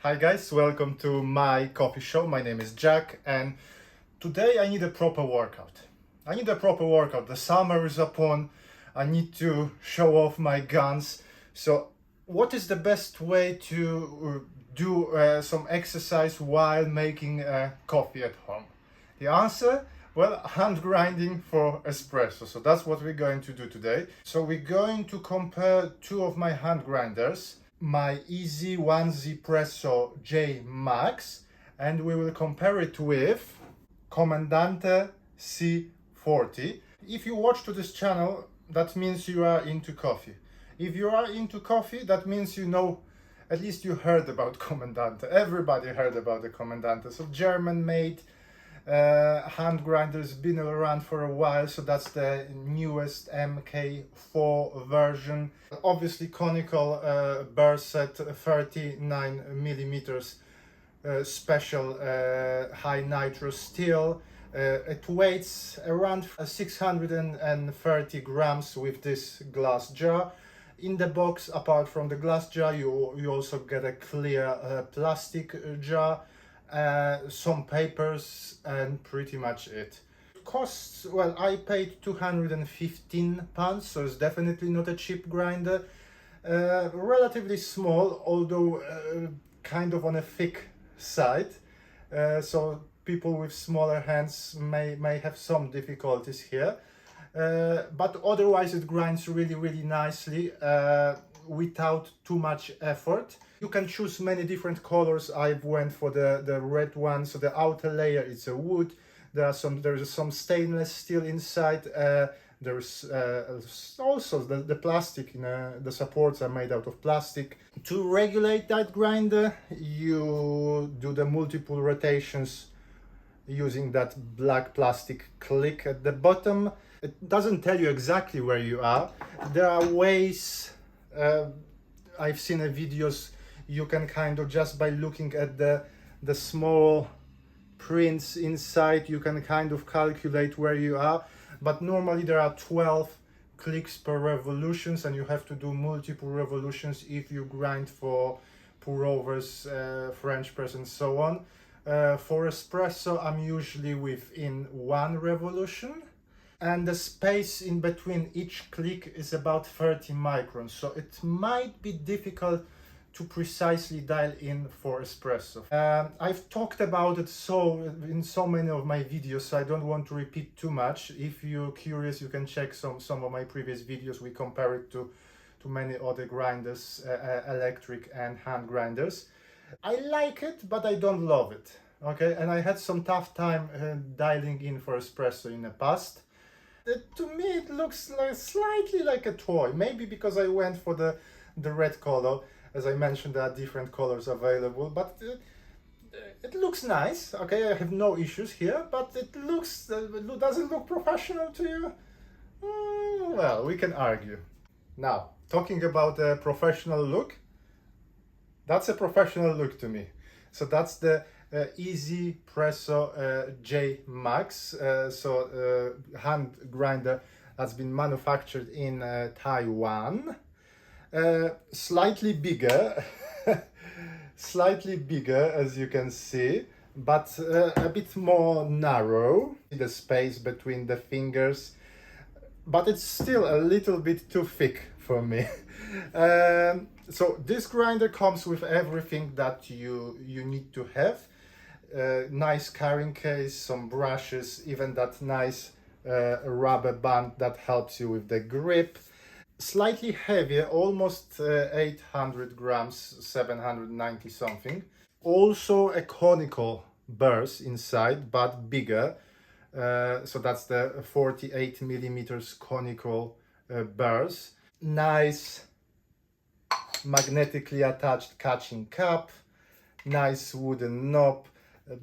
Hi guys, welcome to my coffee show. My name is Jack and today I need a proper workout. The summer is upon. I need to show off my guns. So what is the best way to do some exercise while making coffee at home? The answer? Well, hand grinding for espresso. So that's what we're going to do today. So we're going to compare two of my hand grinders, my easy 1Zpresso J Max, and we will compare it with Comandante C40. If you watch to this channel, that means you are into coffee. If you are into coffee, that means you know, at least you heard about Comandante. Everybody heard about the Comandante. So German-made hand grinders, been around for a while, so that's the newest MK4 version. Obviously conical burr set, 39 millimeters, special high nitro steel. It weighs around 630 grams with this glass jar. In the box, apart from the glass jar, you also get a clear plastic jar, some papers, and pretty much it. Costs, well, I paid £215, so it's definitely not a cheap grinder. Relatively small, although kind of on a thick side, so people with smaller hands may have some difficulties here. But otherwise it grinds really nicely without too much effort. You can choose many different colors. I went for the red one, so the outer layer is a wood. There is some stainless steel inside. There's also the plastic, the supports are made out of plastic. To regulate that grinder, you do the multiple rotations using that black plastic click at the bottom. It doesn't tell you exactly where you are. There are ways, I've seen videos, you can kind of, just by looking at the small prints inside, you can kind of calculate where you are. But normally there are 12 clicks per revolutions, and you have to do multiple revolutions if you grind for pour overs, French press, and so on. For espresso, I'm usually within one revolution, and the space in between each click is about 30 microns, so it might be difficult to precisely dial in for espresso. I've talked about it in so many of my videos, so I don't want to repeat too much. If you're curious, you can check some of my previous videos. We compare it to many other grinders, electric and hand grinders. I like it, but I don't love it. Okay, and I had some tough time dialing in for espresso in the past. To me, it looks slightly like a toy. Maybe because I went for the red color. As I mentioned, there are different colors available, but it looks nice. Okay, I have no issues here, but it does it look professional to you? Well, we can argue. Now, talking about a professional look, that's a professional look to me. So that's the1Zpresso J Max, hand grinder that's been manufactured in Taiwan. Slightly bigger, slightly bigger, as you can see, but a bit more narrow, the space between the fingers, but it's still a little bit too thick for me. So this grinder comes with everything that you need to have. Nice carrying case, some brushes, even that nice rubber band that helps you with the grip. Slightly heavier, almost 800 grams, 790 something. Also a conical burrs inside, but bigger. So that's the 48 millimeters conical burrs. Nice magnetically attached catching cap. Nice wooden knob.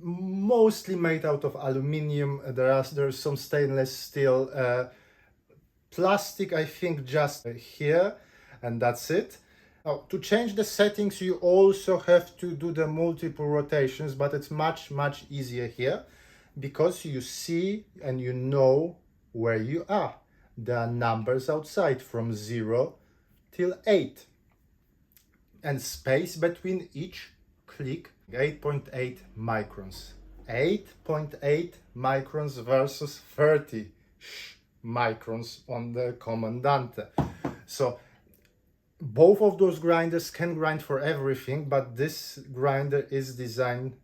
Mostly made out of aluminium. There's some stainless steel. Plastic, I think, just here, and that's it. Now, to change the settings, you also have to do the multiple rotations, but it's much easier here because you see and you know where you are. There are numbers outside from 0 till 8, and space between each click. 8.8 microns. 8.8 microns versus 30 microns on the Comandante. So both of those grinders can grind for everything, but this grinder is designed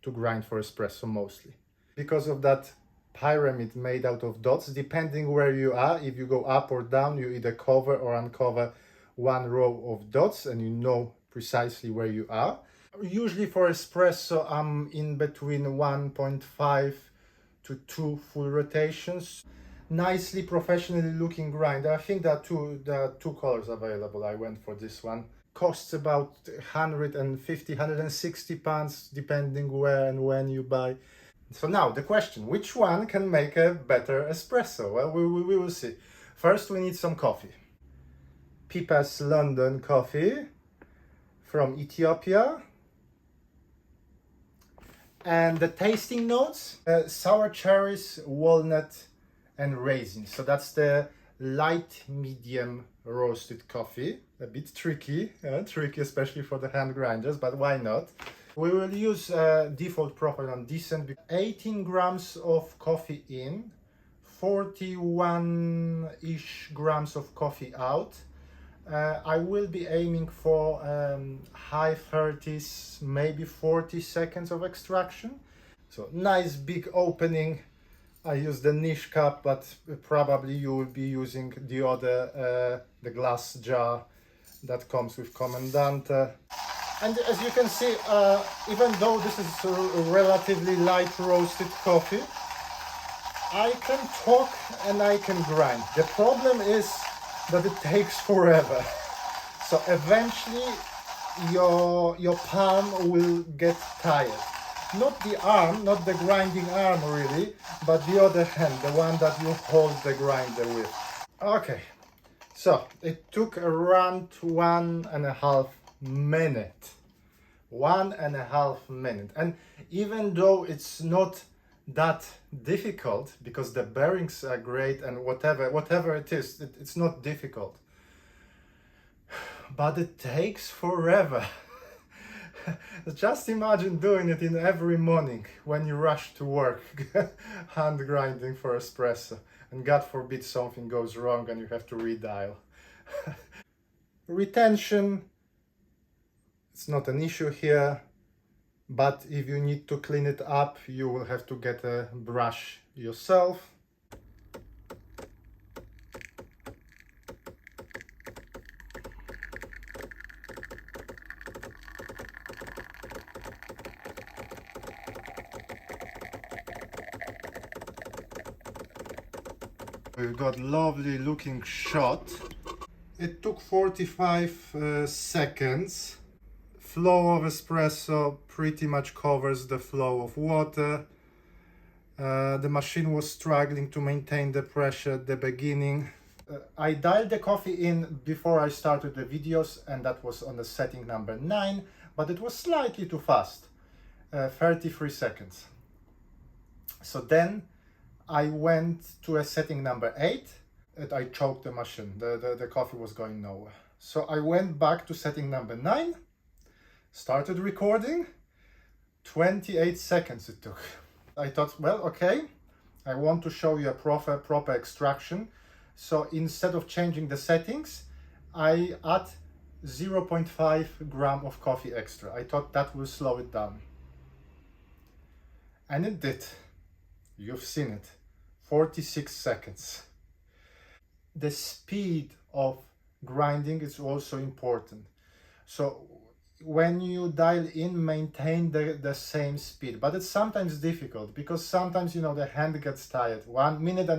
to grind for espresso mostly. Because of that pyramid made out of dots, depending where you are, if you go up or down, you either cover or uncover one row of dots and you know precisely where you are. Usually for espresso, I'm in between 1.5 to 2 full rotations. Nicely professionally looking grinder. I think there are two colors available. I went for this one. Costs about 150, 160 pounds depending where and when you buy. So now the question, which one can make a better espresso? Well, we will see. First we need some coffee. Pipa's London coffee from Ethiopia. And the tasting notes, sour cherries, walnut and raisins. So that's the light medium roasted coffee. A bit tricky, especially for the hand grinders, but why not? We will use default proper and decent. 18 grams of coffee in, 41-ish grams of coffee out. I will be aiming for high 30s, maybe 40 seconds of extraction. So nice big opening. I use the niche cup, but probably you will be using the other, the glass jar that comes with Comandante. And as you can see, even though this is a relatively light roasted coffee, I can talk and I can grind. The problem is that it takes forever. So eventually your palm will get tired. Not the arm, not the grinding arm really, but the other hand, the one that you hold the grinder with. Okay, so it took around 1.5 minutes. 1.5 minutes. And even though it's not that difficult, because the bearings are great and whatever it is, it's not difficult. But it takes forever. Just imagine doing it in every morning when you rush to work, hand grinding for espresso, and God forbid something goes wrong and you have to redial. Retention, it's not an issue here, but if you need to clean it up, you will have to get a brush yourself. We've got lovely looking shot. It took 45 seconds. Flow of espresso pretty much covers the flow of water. The machine was struggling to maintain the pressure at the beginning. I dialed the coffee in before I started the videos, and that was on the setting number 9, but it was slightly too fast, 33 seconds. So then I went to a setting number 8 and I choked the machine. The coffee was going nowhere. So I went back to setting number 9, started recording. 28 seconds it took. I thought, well, okay, I want to show you a proper extraction. So instead of changing the settings, I add 0.5 gram of coffee extra. I thought that will slow it down. And it did. You've seen it. 46 seconds. The speed of grinding is also important. So when you dial in, maintain the same speed, but it's sometimes difficult because sometimes, you know, the hand gets tired. 1.5 minutes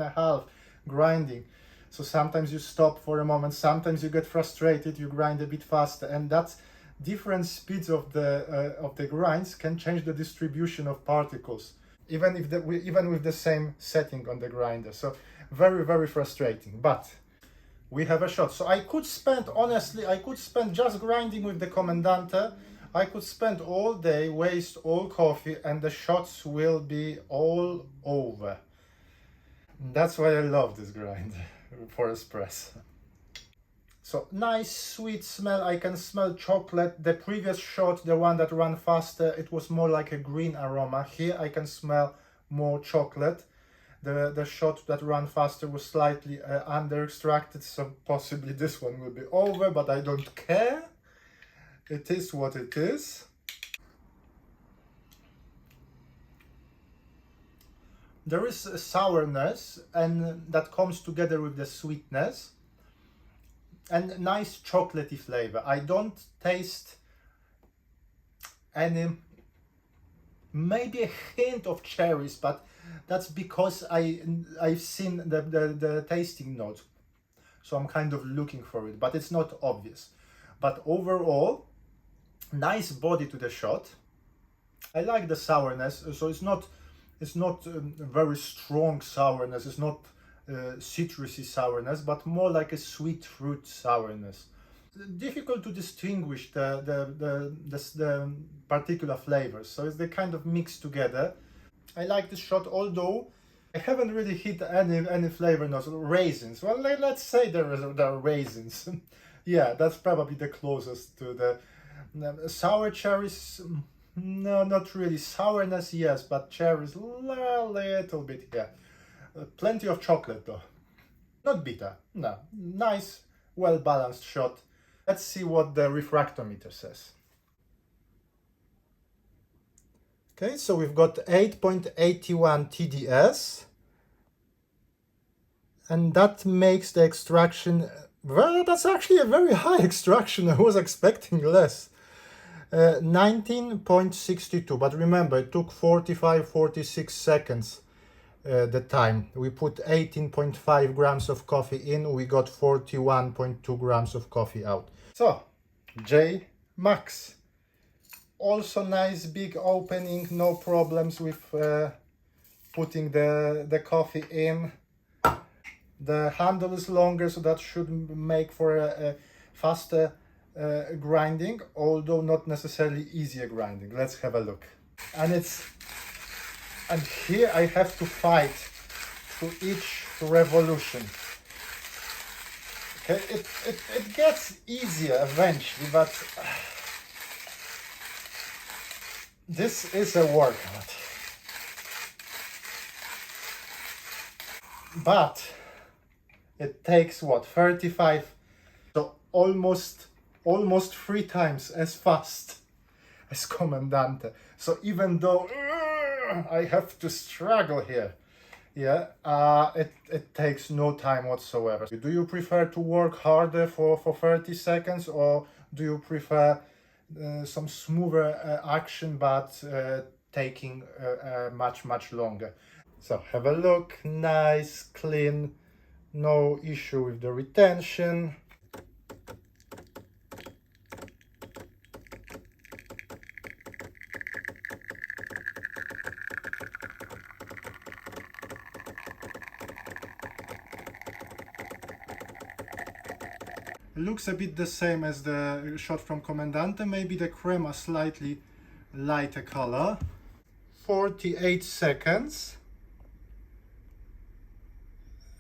grinding. So sometimes you stop for a moment, sometimes you get frustrated, you grind a bit faster, and that's different speeds of the grinds can change the distribution of particles, even with the same setting on the grinder. So very frustrating, but we have a shot. So I could spend, honestly, just grinding with the Comandante. I could spend all day, waste all coffee, and the shots will be all over. That's why I love this grinder for espresso. So nice sweet smell. I can smell chocolate. The previous shot, the one that ran faster, it was more like a green aroma. Here I can smell more chocolate. The shot that ran faster was slightly under extracted, so possibly this one will be over, but I don't care. It is what it is. There is a sourness, and that comes together with the sweetness and nice chocolatey flavor. I don't taste any, maybe a hint of cherries, but that's because I've seen the tasting notes, so I'm kind of looking for it, but it's not obvious. But overall, nice body to the shot. I like the sourness, so it's not very strong sourness. It's not citrusy sourness, but more like a sweet fruit sourness. Difficult to distinguish the particular flavors, so it's they kind of mixed together. I like this shot, although I haven't really hit any flavor notes. Raisins. Well, let's say there are raisins. Yeah, that's probably the closest to the sour cherries. No, not really. Sourness, yes, but cherries, little bit, yeah. Plenty of chocolate, though. Not bitter, no. Nice, well-balanced shot. Let's see what the refractometer says. Okay, so we've got 8.81 TDS. And that makes the extraction, well, that's actually a very high extraction. I was expecting less. 19.62, but remember it took 46 seconds the time. We put 18.5 grams of coffee in, we got 41.2 grams of coffee out. So J Max, also nice big opening, no problems with putting the coffee in. The handle is longer, so that should make for a faster grinding, although not necessarily easier grinding. Let's have a look. And here I have to fight through each revolution. Okay, it gets easier eventually, but this is a workout. But it takes what, 35, so almost 3 times as fast as Comandante. So even though I have to struggle here, yeah, it takes no time whatsoever. Do you prefer to work harder for 30 seconds, or do you prefer some smoother action but taking much longer? So have a look, nice, clean, no issue with the retention. It looks a bit the same as the shot from Comandante, maybe the crema slightly lighter color. 48 seconds.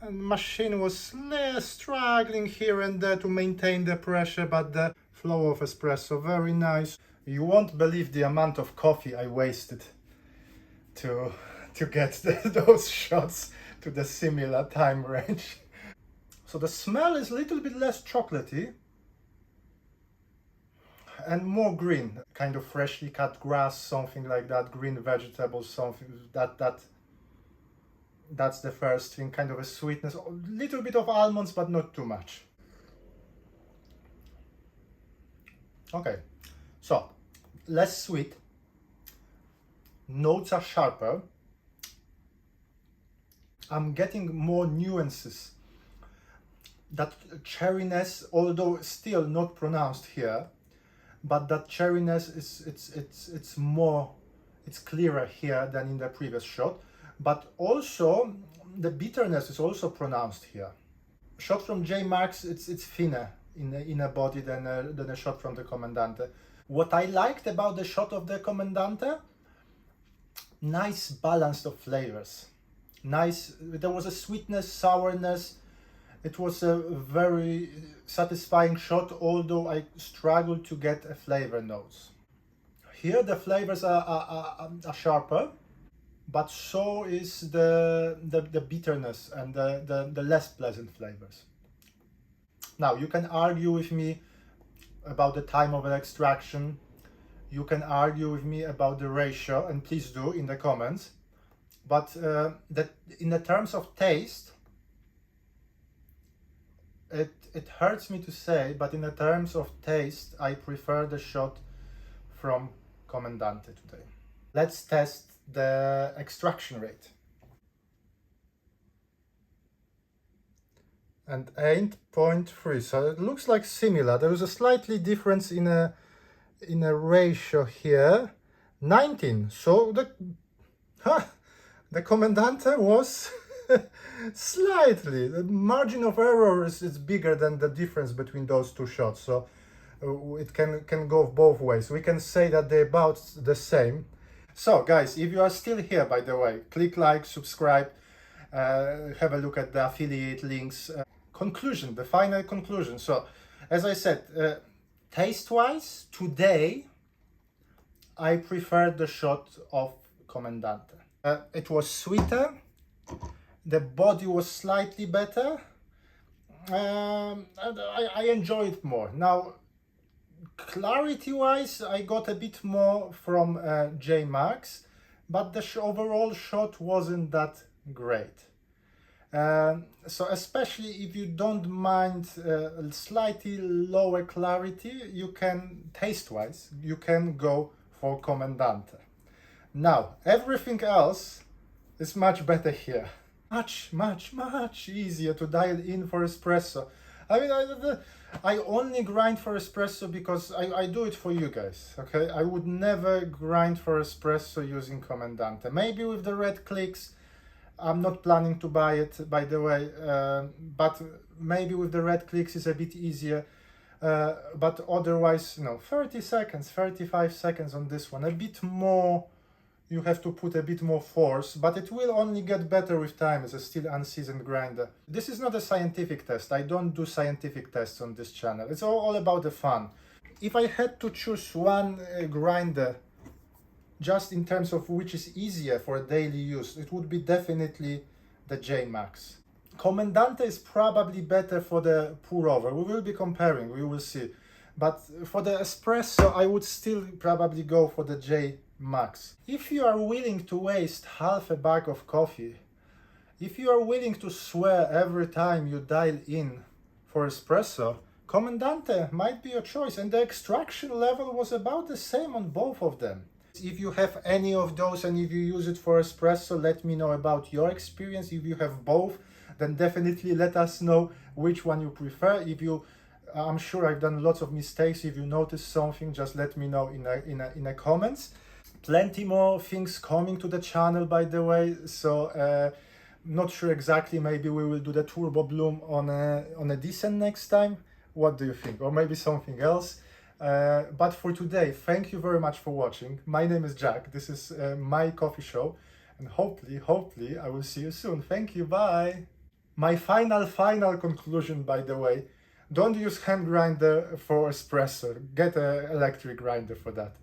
And machine was struggling here and there to maintain the pressure, but the flow of espresso, very nice. You won't believe the amount of coffee I wasted to get those shots to the similar time range. So the smell is a little bit less chocolatey and more green, kind of freshly cut grass, something like that, green vegetables, something that's the first thing, kind of a sweetness, a little bit of almonds, but not too much. Okay, so less sweet, notes are sharper, I'm getting more nuances. That cherryness, although still not pronounced here, but that cherryness is it's clearer here than in the previous shot. But also the bitterness is also pronounced here. Shot from J Max, it's thinner in a body than a shot from the Comandante. What I liked about the shot of the Comandante, nice balance of flavors. Nice, there was a sweetness, sourness, It was a very satisfying shot, although I struggled to get a flavor notes. Here the flavors are sharper, but so is the bitterness and the less pleasant flavors. Now, you can argue with me about the time of extraction. You can argue with me about the ratio, and please do in the comments. But that in the terms of taste, it hurts me to say, but in the terms of taste, I prefer the shot from Comandante today. Let's test the extraction rate. And 8.3, so it looks like similar. There is a slightly difference in a ratio here. 19, so the Comandante was slightly, the margin of error is bigger than the difference between those two shots, so it can go both ways. We can say that they're about the same. So guys, if you are still here, by the way, click like, subscribe, have a look at the affiliate links. Conclusion, the final conclusion. So as I said, taste wise, today I preferred the shot of Comandante. It was sweeter, the body was slightly better, I enjoyed it more. Now, clarity wise, I got a bit more from J Max, but the overall shot wasn't that great. So especially if you don't mind slightly lower clarity, you can, taste wise, you can go for Comandante. Now, everything else is much better here. Much easier to dial in for espresso. I mean, I only grind for espresso because I do it for you guys, okay? I would never grind for espresso using Comandante. Maybe with the red clicks, I'm not planning to buy it, by the way, but maybe with the red clicks is a bit easier. But otherwise, 30 seconds, 35 seconds on this one, a bit more. You have to put a bit more force, but it will only get better with time as a still unseasoned grinder. This is not a scientific test. I don't do scientific tests on this channel. It's all about the fun. If I had to choose one grinder, just in terms of which is easier for daily use, it would be definitely the J Max. Comandante is probably better for the pour over. We will be comparing, we will see. But for the espresso, I would still probably go for the J Max. If you are willing to waste half a bag of coffee, if you are willing to swear every time you dial in for espresso, Comandante might be your choice, and the extraction level was about the same on both of them. If you have any of those and if you use it for espresso, let me know about your experience. If you have both, then definitely let us know which one you prefer. If you, I'm sure I've done lots of mistakes. If you notice something, just let me know in the comments. Plenty more things coming to the channel, by the way, so not sure exactly, maybe we will do the turbo bloom on a decent next time. What do you think? Or maybe something else. But for today, thank you very much for watching. My name is Jack, this is my coffee show, and hopefully I will see you soon. Thank you, bye. My final conclusion, by the way, don't use hand grinder for espresso, get an electric grinder for that.